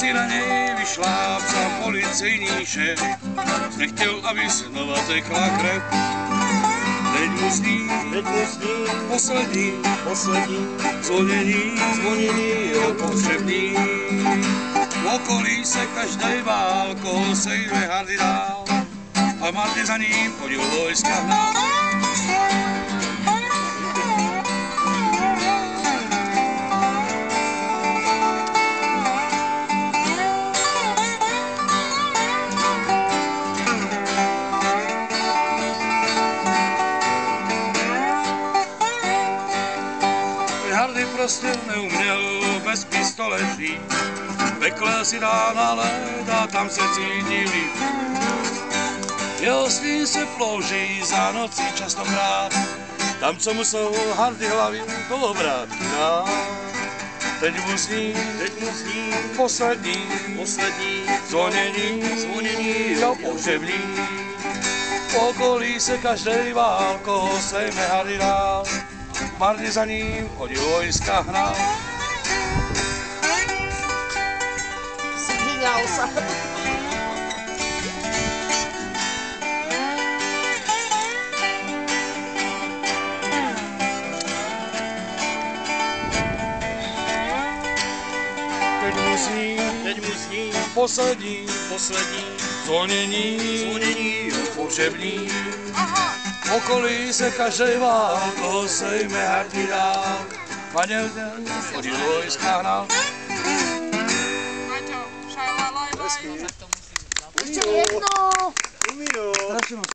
si na něj vyšlápal policejní šéf, nechtěl, aby znova tekla krev. Teď mu zní poslední zvonění o pohřební. V okolí se každej válko sejme hardy dál a Marty za ním podíl vojska hnal. Hardy prostě neuměl bez pistole žít, pekle si dá na led a tam se cítí líp. Jeho sny se plouží za nocí častokrát, tam, co musel Hardy hlavy to obrat. Teď mu zní poslední zvonění o pohřební. V okolí se každej válko sejme Hardy dál, Marty za ním chodil vojska hnal. Zhyňal sa. Teď mu zní poslední zvonění o pohřební. V okolí se každej válko sejme Hardy dál, Matěl chodil vojska hnal. Ešte jedno.